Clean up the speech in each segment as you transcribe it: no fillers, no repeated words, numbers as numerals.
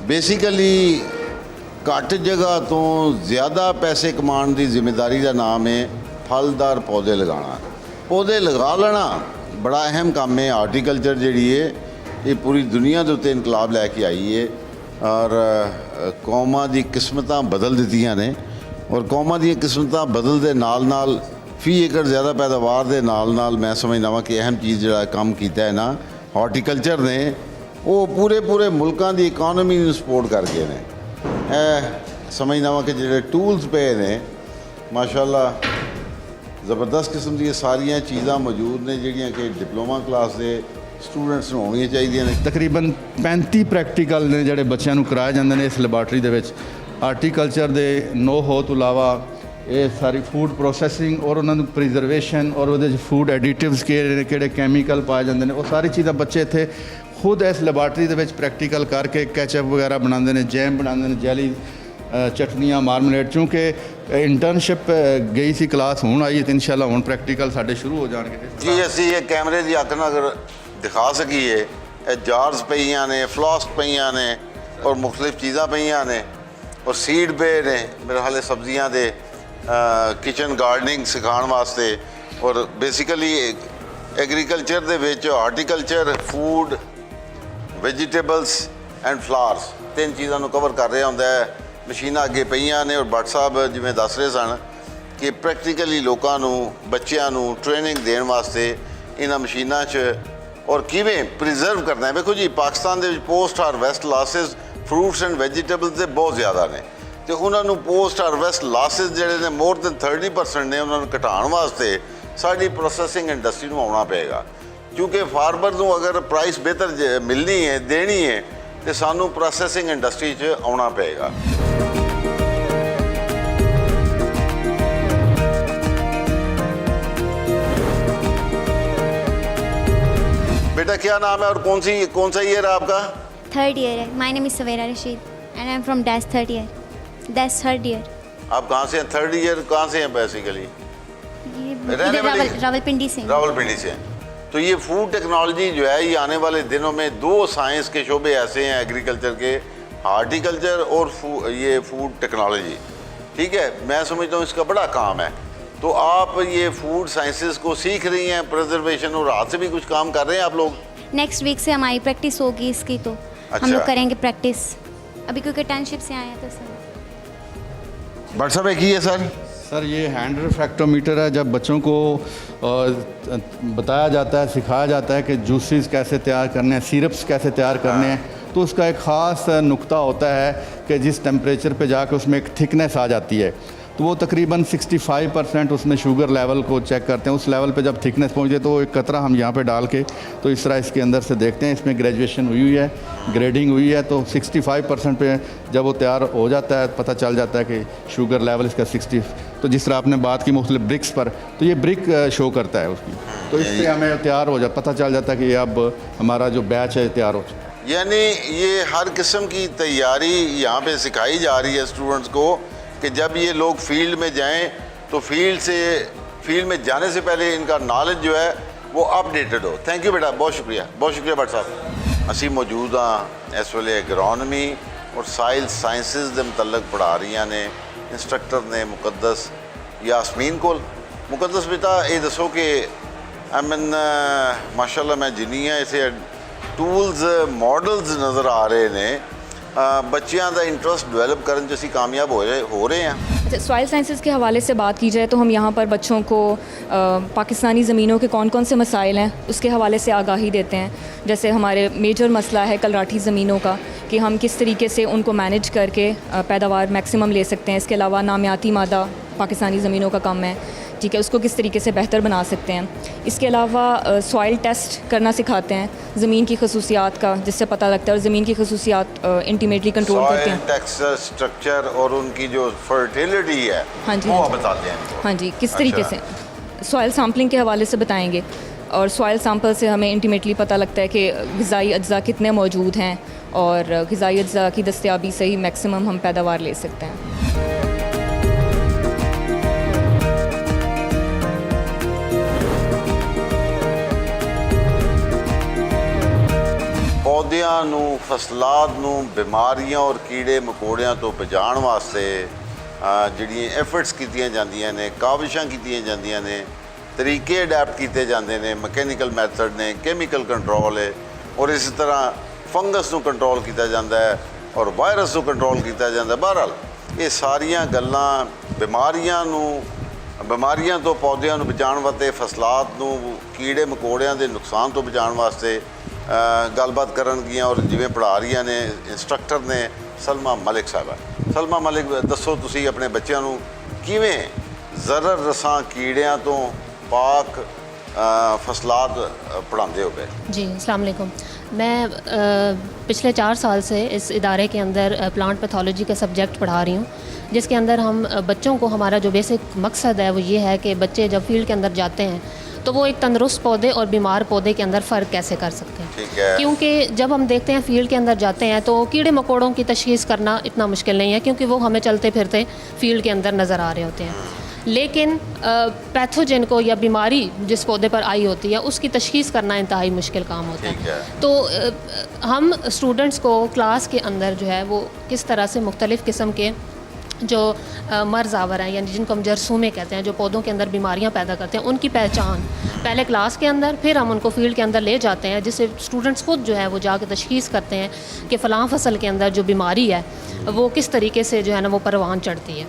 Basically घट जगह तो ज़्यादा पैसे कमाने की जिम्मेदारी का नाम है फलदार पौधे लगाना। पौधे लगा लेना बड़ा अहम काम है। हार्टिकल्चर जी है ये पूरी दुनिया के उत्ते इनकलाब लैके आई है और कौमां दी किस्मतां बदल दित्तियां ने और कौमां दी किस्मतां बदल दे नाल नाल फी एकड़ ज़्यादा पैदावार दे नाल नाल मैं समझदा वां कि अहम चीज़ जिहड़ा काम कीता है ना हार्टिकल्चर ने वो पूरे मुल्कां दी इकानमी नूं सपोर्ट कर गए ने। समझदा वां कि जिहड़े टूल्स पे ने माशाअल्लाह ज़बरदस्त किस्म दी सारियां चीज़ां मौजूद ने जिहड़ियां कि डिप्लोमा क्लास दे स्टूडेंट्स नूं होणियां चाहीदियां ने। तकरीबन 35 प्रैक्टिकल ने जिहड़े बच्चों नूं कराए जांदे ने इस लैबार्टरी दे विच। हार्टिकल्चर दे नो हो तो इलावा ये सारी फूड प्रोसैसिंग और उन्होंने प्रिजर्वेशन और वो फूड एडिटिव्स किहड़े कैमिकल पाए जाते हैं वो सारी चीज़ां बच्चे इत्थे खुद इस लैबार्टरी दे विच प्रैक्टिकल करके कैचअप वगैरह बनाते हैं, जैम बनाते हैं, जैली चटनियाँ मार्मलेट। चूँकि इंटर्नशिप गई सी क्लास हुण आई है तो इंशाल्लाह हुण प्रैक्टिकल साडे शुरू हो जाएंगे जी। असीं ये कैमरे की अख नाल अगर दिखा सकीए जार्स पईयां ने, फ्लास्क पईयां ने और मुख्तलिफ चीज़ां पईयां ने और सीड पे ने मेरे हाले सब्जियां दे किचन गार्डनिंग सिखाने वास्ते। और basically agriculture they which horticulture food vegetables and flowers तीन चीज़ों को कवर कर रहा होंदा है। मशीनां अगे पईयां ने और भट्ट साहब जिवें दस रहे सन कि प्रैक्टिकली लोगों नूं बच्चों नूं ट्रेनिंग देने वास्ते इन्हां मशीनां च और किवें प्रिजर्व करना है। देखो जी पाकिस्तान दे विच post harvest losses fruits and vegetables दे बहुत ज़्यादा ने तो उन्होंने पोस्ट हारवैस्ट लॉसिस जिहड़े ने मोर दैन 30% ने उन्होंने घटाने वास्ते साडी प्रोसैसिंग इंडस्ट्री नूं आउणा पेगा। क्योंकि फार्मर नूं अगर प्राइस बेहतर मिलनी है देनी है तो सानू प्रोसैसिंग इंडस्ट्री च आउणा पेगा। बेटा क्या नाम है और कौन सा ईयर है आपका? थर्ड ईयर है। My name is Savera Rashid and I am from dash third year. आप कहाँ से हैं? थर्ड ईयर कहाँ से हैं बेसिकली? रावलपिंडी से। रावलपिंडी से। तो ये फूड टेक्नोलॉजी जो है ये आने वाले दिनों में दो साइंस के शोबे ऐसे हैं एग्रीकल्चर के, हार्टिकल्चर और ये फूड टेक्नोलॉजी। ठीक है, मैं समझता हूँ इसका बड़ा काम है। तो आप ये फूड साइंसेस को सीख रही हैं, प्रिजर्वेशन और हाथ से भी कुछ काम कर रहे हैं आप लोग? नेक्स्ट वीक से हमारी प्रैक्टिस होगी इसकी तो हम लोग करेंगे प्रैक्टिस अभी क्योंकि टर्नशिप से आए हैं तो सर। भट्ट साहब एक ही है सर? सर ये हैंड रिफ्रैक्टोमीटर है। जब बच्चों को बताया जाता है, सिखाया जाता है कि जूसेस कैसे तैयार करने हैं, सिरप्स कैसे तैयार करने हैं, तो उसका एक ख़ास नुक्ता होता है कि जिस टेम्परेचर पे जाकर उसमें एक थिकनेस आ जाती है तो वो तकरीबन 65% उसमें शुगर लेवल को चेक करते हैं। उस लेवल पे जब थिकनेस पहुंचे तो एक कतरा हम यहाँ पे डाल के तो इस तरह इसके अंदर से देखते हैं। इसमें ग्रेजुएशन हुई है, ग्रेडिंग हुई है, तो 65% पे जब वो तैयार हो जाता है पता चल जाता है कि शुगर लेवल इसका 60। तो जिस तरह आपने बात की मुख्तलिफ ब्रिक्स पर, तो ये ब्रिक शो करता है उसकी, तो इससे हमें तैयार हो जाता, पता चल जाता है कि ये अब हमारा जो बैच है तैयार हो चुका है। यानी ये हर किस्म की तैयारी यहाँ पे सिखाई जा रही है स्टूडेंट्स को कि जब ये लोग फील्ड में जाएं तो फील्ड में जाने से पहले इनका नॉलेज जो है वो अपडेटेड हो। थैंक यू बेटा, बहुत शुक्रिया भट्ट साहब। असी मौजूद हाँ इस वेले एग्रोनमी और सॉइल साइंसिस के मुतलक पढ़ा रही ने इंस्ट्रक्टर ने मुकद्दस यासमीन को। मुकद्दस बेटा ये दसो कि मीन माशाल्लाह मैं जिन्नियां इसे टूल्स मॉडल्स नज़र आ रहे ने बच्चियां का इंटरेस्ट डेवलप करने जैसी कामयाब हो रहे हैं। अच्छा, सॉइल साइंसेस के हवाले से बात की जाए तो हम यहाँ पर बच्चों को पाकिस्तानी ज़मीनों के कौन कौन से मसाइल हैं उसके हवाले से आगाही देते हैं। जैसे हमारे मेजर मसला है कलराठी ज़मीनों का कि हम किस तरीके से उनको मैनेज करके पैदावार मैक्सिमम ले सकते हैं। इसके अलावा नामियाती मादा पाकिस्तानी ज़मीनों का कम है, ठीक है, उसको किस तरीके से बेहतर बना सकते हैं। इसके अलावा सॉइल टेस्ट करना सिखाते हैं ज़मीन की खसूसियात का, जिससे पता लगता है और ज़मीन की खसूसियात इंटीमेटली कंट्रोल करते हैं। टेक्सचर, स्ट्रक्चर और उनकी जो फर्टिलिटी है हाँ जी, वो हाँ आप बताते हैं। हाँ जी, किस तरीके से सॉइल सैम्पलिंग के हवाले से बताएंगे और सॉइल सैंपल से हमें इंटीमेटली पता लगता है कि ग़िज़ाई अज्जा कितने मौजूद हैं और ग़िज़ाई अज्जा की दस्तयाबी से ही मैक्सिमम हम पैदावार ले सकते हैं। ਪੌਦਿਆਂ ਨੂੰ ਫਸਲਾਤ ਨੂੰ ਬਿਮਾਰੀਆਂ ਔਰ ਕੀੜੇ ਮਕੌੜਿਆਂ ਤੋਂ ਬਚਾਉਣ ਵਾਸਤੇ ਜਿਹੜੀਆਂ ਐਫਰਟਸ ਕੀਤੀਆਂ ਜਾਂਦੀਆਂ ਨੇ, ਕਾਵਿਸ਼ਾਂ ਕੀਤੀਆਂ ਜਾਂਦੀਆਂ ਨੇ, ਤਰੀਕੇ ਅਡੈਪਟ ਕੀਤੇ ਜਾਂਦੇ ਨੇ, ਮਕੈਨੀਕਲ ਮੈਥਡ ਨੇ, ਕੈਮੀਕਲ ਕੰਟਰੋਲ ਹੈ ਔਰ ਇਸ ਤਰ੍ਹਾਂ ਫੰਗਸ ਨੂੰ ਕੰਟਰੋਲ ਕੀਤਾ ਜਾਂਦਾ ਹੈ ਔਰ ਵਾਇਰਸ ਨੂੰ ਕੰਟਰੋਲ ਕੀਤਾ ਜਾਂਦਾ। ਬਹਰਹਾਲ ਇਹ ਸਾਰੀਆਂ ਗੱਲਾਂ ਬਿਮਾਰੀਆਂ ਤੋਂ ਪੌਦਿਆਂ ਨੂੰ ਬਚਾਉਣ ਵਾਸਤੇ, ਫਸਲਾਤ ਨੂੰ ਕੀੜੇ ਮਕੌੜਿਆਂ ਦੇ ਨੁਕਸਾਨ ਤੋਂ ਬਚਾਉਣ ਵਾਸਤੇ ਗੱਲਬਾਤ ਕਰਨਗੀਆਂ ਔਰ ਜਿਵੇਂ ਪੜ੍ਹਾ ਰਹੀਆਂ ਨੇ ਇੰਸਟਰਕਟਰ ਨੇ ਸਲਮਾ ਮਲਿਕ ਸਾਹਿਬਾ। ਸਲਮਾ ਮਲਿਕ, ਦੱਸੋ ਤੁਸੀਂ ਆਪਣੇ ਬੱਚਿਆਂ ਨੂੰ ਕਿਵੇਂ ਜ਼ਰਰ ਰਸਾਂ ਕੀੜਿਆਂ ਤੋਂ पाक फसलात पढ़ाते हो गए? जी, अस्सलाम वालेकुम। मैं पिछले 4 साल से इस इदारे के अंदर प्लांट पैथोलॉजी का सब्जेक्ट पढ़ा रही हूँ, जिसके अंदर हम बच्चों को, हमारा जो बेसिक मकसद है वो ये है कि बच्चे जब फील्ड के अंदर जाते हैं तो वो एक तंदुरुस्त पौधे और बीमार पौधे के अंदर फ़र्क कैसे कर सकते हैं। ठीक है। क्योंकि जब हम देखते हैं फील्ड के अंदर जाते हैं तो कीड़े मकोड़ों की तशख़ीस करना इतना मुश्किल नहीं है, क्योंकि वो हमें चलते फिरते फील्ड के अंदर नज़र आ रहे होते हैं। लेकिन पैथोजन को या बीमारी जिस पौधे पर आई होती है उसकी तशख़ीस करना इंतहाई मुश्किल काम होता है। तो हम स्टूडेंट्स को क्लास के अंदर जो है वो किस तरह से मुख्तलिफ़ किस्म के जो मर्ज़ आवर हैं, यानी जिनको हम जरसूमे कहते हैं, जो पौधों के अंदर बीमारियां पैदा करते हैं, उनकी पहचान पहले क्लास के अंदर, फिर हम उनको फील्ड के अंदर ले जाते हैं, जिससे स्टूडेंट्स खुद जो है वो जाके तशख़ीस करते हैं कि फ़लाँ फसल के अंदर जो बीमारी है वो किस तरीके से जो है ना वो परवान चढ़ती है।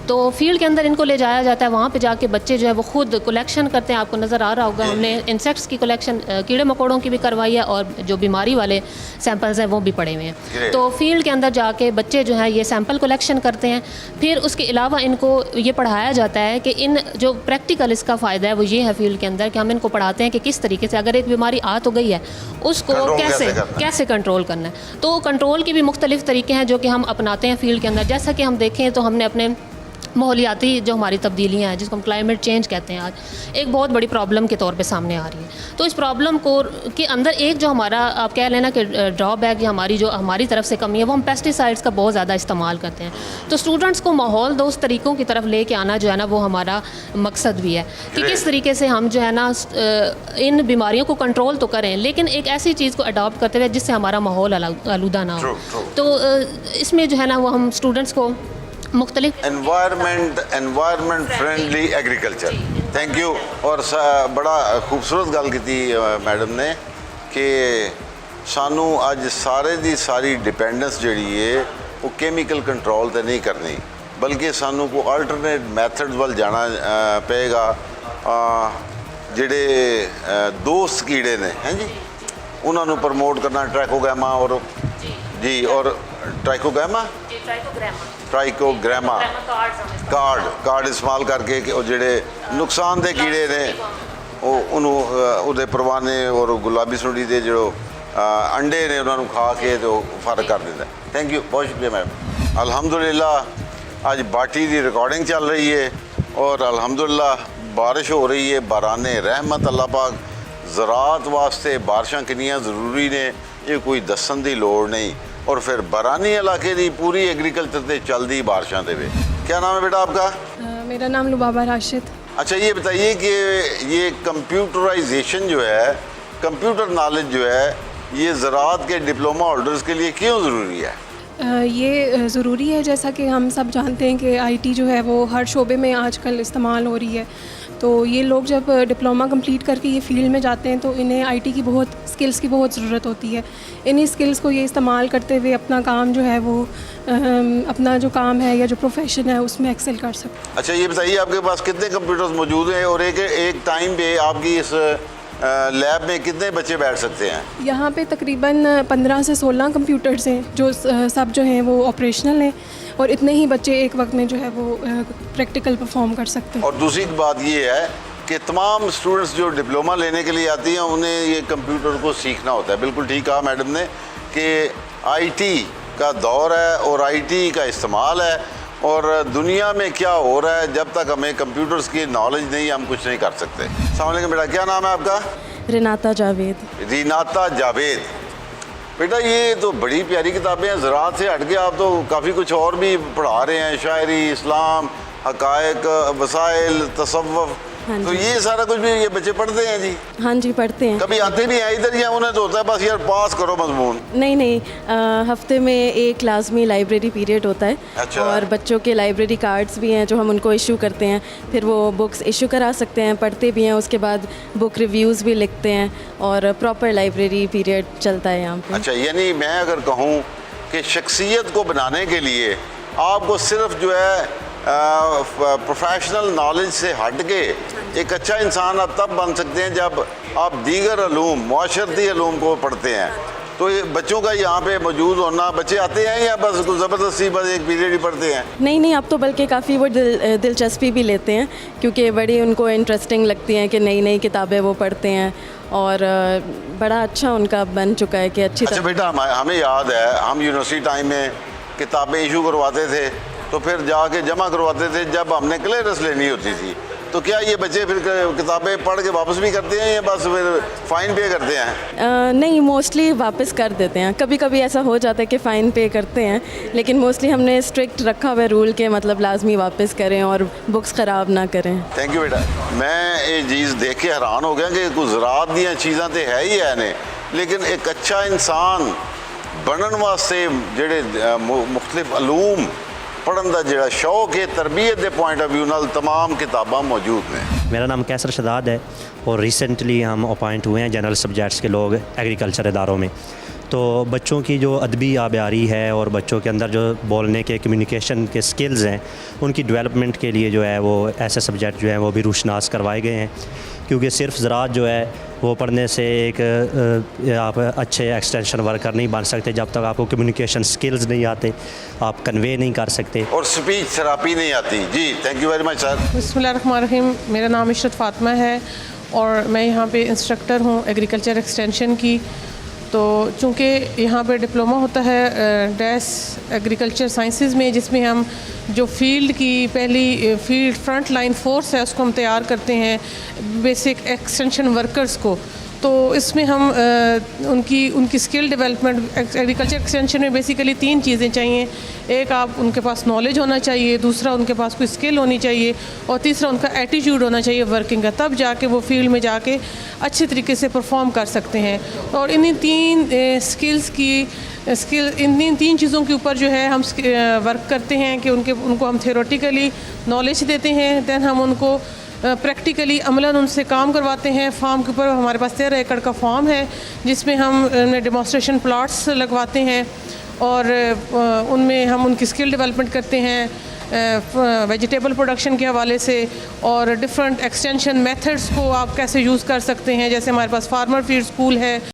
तो फील्ड के अंदर इनको ले जाया जाता है, वहाँ पे जाके बच्चे जो है वो खुद कलेक्शन करते हैं। आपको नज़र आ रहा होगा, हमने इंसेक्ट्स की कलेक्शन, कीड़े मकोड़ों की भी करवाई है और जो बीमारी वाले सैंपल्स हैं वो भी पड़े हुए हैं। तो फील्ड के अंदर जाके बच्चे जो है ये सैंपल कलेक्शन करते हैं। फिर उसके अलावा इनको ये पढ़ाया जाता है कि इन जो प्रैक्टिकल इसका फ़ायदा है वो ये है फील्ड के अंदर कि हम इनको पढ़ाते हैं कि किस तरीके से अगर एक बीमारी आ तो गई है उसको कैसे कंट्रोल करना है। तो कंट्रोल के भी मुख्तलिफ़ तरीके हैं जो कि हम अपनाते हैं फील्ड के अंदर। जैसा कि हम देखें तो हमने अपने माहौलियाती जो हमारी तब्दीलियाँ हैं, जिसको हम क्लाइमेट चेंज कहते हैं, आज एक बहुत बड़ी प्रॉब्लम के तौर पे सामने आ रही है। तो इस प्रॉब्लम को के अंदर एक जो हमारा, आप कह लेना कि ड्रॉबैक या हमारी तरफ से कमी है, वो हम पेस्टिसाइड्स का बहुत ज़्यादा इस्तेमाल करते हैं। तो स्टूडेंट्स को माहौल दोस्त तरीक़ों की तरफ लेके आना जो है ना वो हमारा मकसद भी है कि किस तरीके से हम जो है ना इन बीमारियों को कंट्रोल तो करें, लेकिन एक ऐसी चीज़ को अडॉप्ट करते हुए जिससे हमारा माहौल आलूदा ना हो। तो इसमें जो है ना वो हम स्टूडेंट्स को मुख्तलिफ environment friendly agriculture. Thank you. और बड़ा खूबसूरत गल की मैडम ने कि सानू अज सारे दी सारी डिपेंडेंस जिहड़ी है वो केमिकल कंट्रोल तो नहीं करनी, बल्कि सानू को अल्टरनेट मैथड वाल जाना पेगा। जिहड़े दोस्त कीड़े ने हैं जी, उन्होंने प्रमोट करना, ट्राइकोग्रामा और जी और ट्राइकोग्रामा कार्ड इस्तेमाल करके कि जिहड़े नुकसानदेह कीड़े ने उन्होंने परवाने और गुलाबी सुंडी के जो अंडे ने उन्होंने खा के तो फर्क कर देता है। थैंक यू, बहुत शुक्रिया मैम। अल्हम्दुलिल्लाह आज बाटी की रिकॉर्डिंग चल रही है और अल्हम्दुलिल्लाह बारिश हो रही है। बाराने रहमत अल्लाह पाक ज़राअत वास्ते बारिशां कितनियां ज़रूरी ने ये कोई दसन की लोड़ नहीं। और फिर बारानी इलाके की पूरी एग्रीकल्चर से चलती बारिशां दे वे। क्या नाम है बेटा आपका? मेरा नाम लुबाबा राशिद। अच्छा, ये बताइए कि ये कंप्यूटराइजेशन जो है, कंप्यूटर नॉलेज जो है, ये ज़राअत के डिप्लोमा होल्डर्स के लिए क्यों ज़रूरी है? ये ज़रूरी है, जैसा कि हम सब जानते हैं कि आईटी जो है वो हर शोबे में आजकल इस्तेमाल हो रही है। तो ये लोग जब डिप्लोमा कंप्लीट करके ये फील्ड में जाते हैं तो इन्हें आईटी की बहुत स्किल्स की बहुत ज़रूरत होती है। इन्हीं स्किल्स को ये इस्तेमाल करते हुए अपना काम जो है वो अपना जो काम है या जो प्रोफेशन है उसमें एक्सेल कर सकते हैं। अच्छा, ये बताइए आपके पास कितने कंप्यूटर्स मौजूद हैं और एक टाइम पे आपकी इस लैब में कितने बच्चे बैठ सकते हैं? यहाँ पे तकरीबन 15 से 16 कंप्यूटर्स हैं जो सब जो हैं वो ऑपरेशनल हैं और इतने ही बच्चे एक वक्त में जो है वो प्रैक्टिकल परफॉर्म कर सकते हैं। और दूसरी बात ये है कि तमाम स्टूडेंट्स जो डिप्लोमा लेने के लिए आती हैं उन्हें ये कंप्यूटर को सीखना होता है। बिल्कुल ठीक कहा मैडम ने कि आईटी का दौर है और आईटी का इस्तेमाल है और दुनिया में क्या हो रहा है, जब तक हमें कंप्यूटर्स की नॉलेज नहीं हम कुछ नहीं कर सकते। अस्सलाम वालेकुम बेटा, क्या नाम है आपका? रिनाता जावेद। रिनाता जावेद। बेटा ये तो बड़ी प्यारी किताबें हैं, ज़राअत से हट के आप तो काफ़ी कुछ और भी पढ़ा रहे हैं, शायरी, इस्लाम, हक़ाइक़, वसाइल, तसव्वुफ़, हाँ तो जी। ये सारा कुछ भी ये बच्चे पढ़ते हैं जी? हाँ जी, पढ़ते हैं। कभी आते भी हैं इधर या उन्हें तो होता है बस यार पास करो मजमून? नहीं नहीं, हफ्ते में एक लाजमी लाइब्रेरी पीरियड होता है। अच्छा। और बच्चों के लाइब्रेरी कार्ड्स भी हैं जो हम उनको इशू करते हैं, फिर वो बुक्स इशू करा सकते हैं, पढ़ते भी हैं, उसके बाद बुक रिव्यूज़ भी लिखते हैं और प्रॉपर लाइब्रेरी पीरियड चलता है यहाँ पे। अच्छा, यानी मैं अगर कहूँ कि शख्सियत को बनाने के लिए आपको सिर्फ जो है प्रोफेशनल नॉलेज से हट के एक अच्छा इंसान आप तब बन सकते हैं जब आप दीगर अलूम, मुआशरती अलूम को पढ़ते हैं। तो ये बच्चों का यहाँ पे मौजूद होना, बच्चे आते हैं या बस ज़बरदस्ती बस एक पीरियड ही पढ़ते हैं? नहीं नहीं, अब तो बल्कि काफ़ी वो दिलचस्पी भी लेते हैं, क्योंकि बड़ी उनको इंटरेस्टिंग लगती हैं कि नई नई किताबें वो पढ़ते हैं और बड़ा अच्छा उनका बन चुका है कि अच्छी अच्छा तरह। बेटा, हमें याद है हम यूनिवर्सिटी टाइम में किताबें इशू करवाते थे तो फिर जाके जमा करवाते थे जब हमने क्लियरेंस लेनी होती थी। तो क्या ये बच्चे फिर किताबें पढ़ के वापस भी करते हैं या बस फिर फ़ाइन पे करते हैं? नहीं, मोस्टली वापस कर देते हैं। कभी कभी ऐसा हो जाता है कि फ़ाइन पे करते हैं, लेकिन मोस्टली हमने स्ट्रिक्ट रखा हुआ रूल के मतलब लाजमी वापस करें और बुक्स ख़राब ना करें। थैंक यू बेटा। मैं ये चीज़ देख के हैरान हो गया कि गुजरात दी चीज़ां तो है ही है ने, लेकिन एक अच्छा इंसान बनने वास्ते जेड़े मुख्तलिफ अलूम पढ़न का जोड़ा शौक है, तरबियत के पॉइंट ऑफ व्यू नाल तमाम किताबां मौजूद ने। मेरा नाम कैसर शदाद है और रिसेंटली हम अपॉइंट हुए हैं जनरल सब्जेक्ट्स के लोग एग्रीकल्चर इदारों में। तो बच्चों की जो अदबी आबियारी है और बच्चों के अंदर जो बोलने के कम्युनिकेशन के स्किल्स हैं उनकी डेवलपमेंट के लिए जो है वो ऐसे सब्जेक्ट जो है वो भी रूशनास करवाए गए हैं, क्योंकि सिर्फ ज़राअत जो है वो पढ़ने से एक आप अच्छे एक्सटेंशन वर्कर नहीं बन सकते जब तक आपको कम्युनिकेशन स्किल्स नहीं आते, आप कन्वे नहीं कर सकते और स्पीच थेरेपी नहीं आती। जी, thank you very much sir. बिस्मिल्लाहिर्रहमानिर्रहीम। मेरा नाम इशरत फ़ातिमा है और मैं यहाँ पे इंस्ट्रक्टर हूँ एग्रीकल्चर एक्सटेंशन की। तो चूँकि यहाँ पे डिप्लोमा होता है डैस एग्रीकल्चर साइंसेज में, जिसमें हम जो फील्ड की पहली फील्ड फ्रंट लाइन फोर्स है उसको हम तैयार करते हैं, बेसिक एक्सटेंशन वर्कर्स को। तो इसमें हम उनकी स्किल डेवलपमेंट, एग्रीकल्चर एक्सटेंशन में बेसिकली 3 चीज़ें चाहिए। एक, आप उनके पास नॉलेज होना चाहिए, दूसरा उनके पास कोई स्किल होनी चाहिए और तीसरा उनका एटीट्यूड होना चाहिए वर्किंग का, तब जाके वो फील्ड में जाके अच्छे तरीके से परफॉर्म कर सकते हैं। और इन्हीं 3 चीज़ों के ऊपर जो है हम वर्क करते हैं कि उनको हम थियोरेटिकली नॉलेज देते हैं, दैन हम उनको प्रैक्टिकली अमलन उनसे काम करवाते हैं। फार्म के ऊपर हमारे पास 13 एकड़ का फार्म है जिसमें हम डेमोन्स्ट्रेशन प्लॉट्स लगवाते हैं और उनमें हम उनकी स्किल डेवलपमेंट करते हैं वेजिटेबल प्रोडक्शन के हवाले से और डिफरेंट एक्सटेंशन मेथड्स को आप कैसे यूज़ कर सकते हैं। जैसे हमारे पास फार्मर फीड स्कूल है।